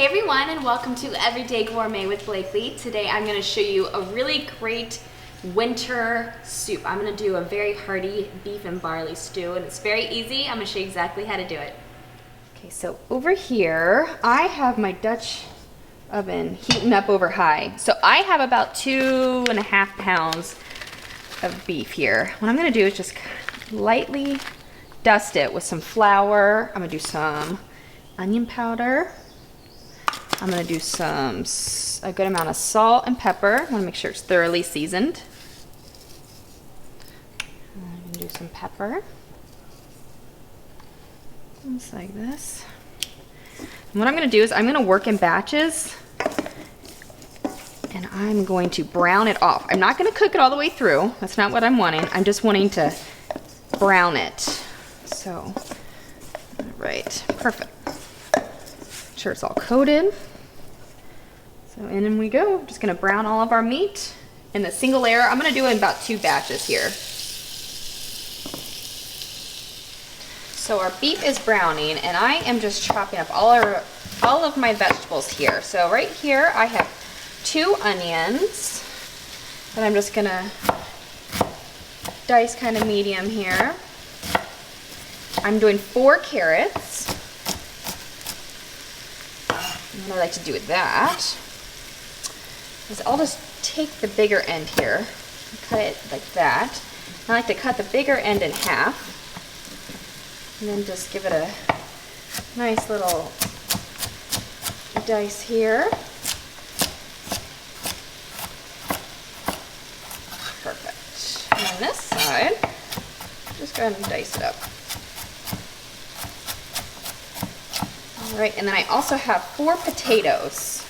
Hey everyone, and welcome to Everyday Gourmet with Blakely. Today I'm going to show you a really great winter soup. I'm going to do a very hearty beef and barley stew, and it's very easy. I'm going to show you exactly how to do it. Okay, so over here I have my Dutch oven heating up over high. So I have about 2.5 pounds of beef here. What I'm going to do is just lightly dust it with some flour. I'm going to do some onion powder. I'm going to do a good amount of salt and pepper. I want to make sure it's thoroughly seasoned. I'm going to do some pepper. Just like this. And what I'm going to do is I'm going to work in batches, and I'm going to brown it off. I'm not going to cook it all the way through. That's not what I'm wanting. I'm just wanting to brown it. So, all right, perfect. Make sure it's all coated. So in we go. I'm just gonna brown all of our meat in the single layer. I'm gonna do it in about 2 batches here. So our beef is browning, and I am just chopping up all of my vegetables here. So right here I have 2 onions that I'm just gonna dice kind of medium here. I'm doing 4 carrots. And what I like to do with that is I'll just take the bigger end here and cut it like that. I like to cut the bigger end in half and then just give it a nice little dice here. Perfect. And on this side, just go ahead and dice it up. All right, and then I also have 4 potatoes.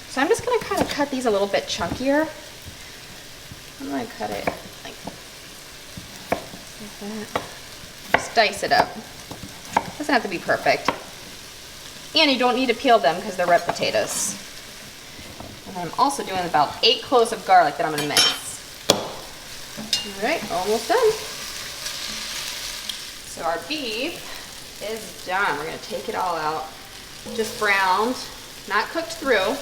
So I'm just going to kind of cut these a little bit chunkier. I'm going to cut it like that. Just dice it up. Doesn't have to be perfect. And you don't need to peel them because they're red potatoes. And then I'm also doing about 8 cloves of garlic that I'm going to mince. All right, almost done. So our beef is done. We're going to take it all out. Just browned, not cooked through.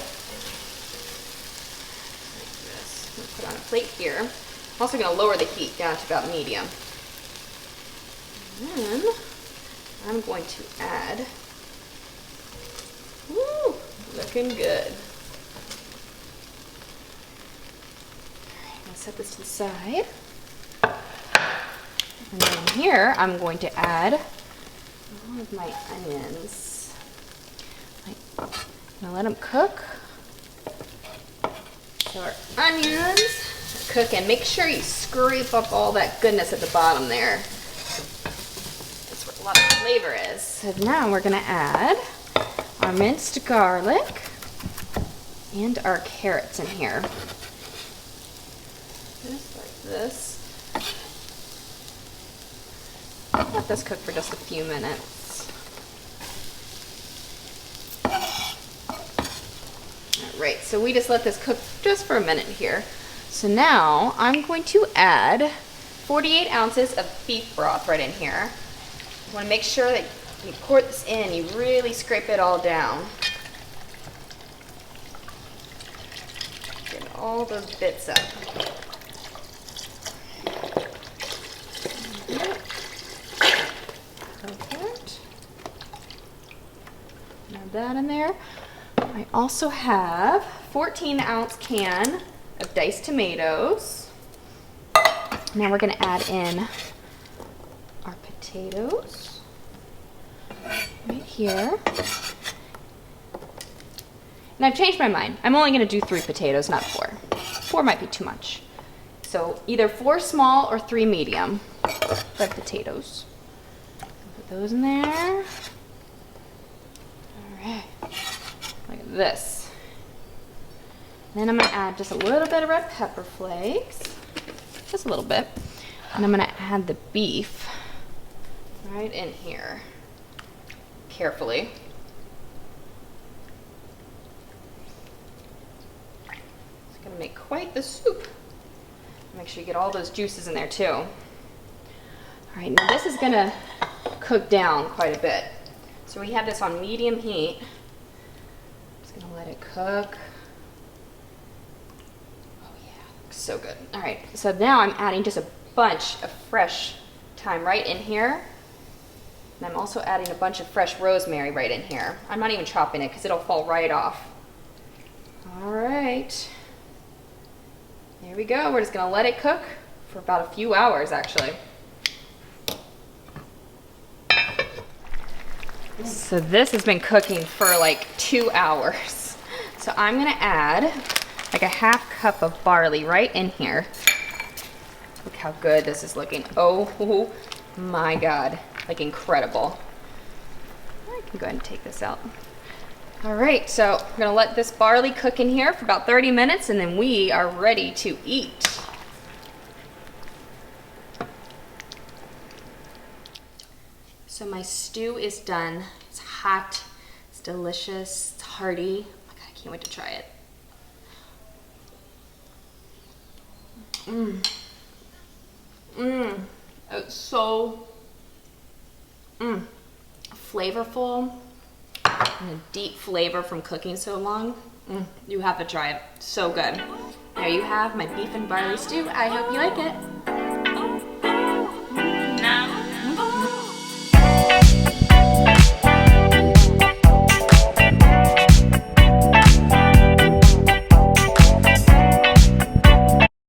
Put on a plate here. I'm also going to lower the heat down to about medium. And then I'm going to add, woo, looking good. I'm going to set this to the side. And then here I'm going to add all of my onions. I'm going to let them cook. So our onions are cooking. Make sure you scrape up all that goodness at the bottom there. That's where a lot of flavor is. So now we're going to add our minced garlic and our carrots in here. Just like this. Let this cook for just a few minutes. Right, so we just let this cook just for a minute here. So now I'm going to add 48 ounces of beef broth right in here. You want to make sure that you pour this in, you really scrape it all down. Get all those bits up. Perfect. Add that in there. I also have 14-ounce can of diced tomatoes. Now we're going to add in our potatoes right here. And I've changed my mind. I'm only going to do 3 potatoes, not 4. 4 might be too much. So either 4 small or 3 medium red potatoes. Put those in there. All right. Like this. Then I'm going to add just a little bit of red pepper flakes. Just a little bit. And I'm going to add the beef right in here. Carefully. It's going to make quite the soup. Make sure you get all those juices in there too. All right, now this is going to cook down quite a bit. So we have this on medium heat. cook. Oh yeah, so good. All right, so now I'm adding just a bunch of fresh thyme right in here. And I'm also adding a bunch of fresh rosemary right in here. I'm not even chopping it because it'll fall right off. All right. There we go. We're just gonna let it cook for about a few hours actually. So this has been cooking for like 2 hours. So I'm gonna add like a half cup of barley right in here. Look how good this is looking. Oh my God, like incredible. I can go ahead and take this out. All right, so we're gonna let this barley cook in here for about 30 minutes and then we are ready to eat. So my stew is done. It's hot, it's delicious, it's hearty. Oh my God, I can't wait to try it. It's so flavorful and a deep flavor from cooking so long. You have to try it, so good. There you have my beef and barley stew. I hope you like it.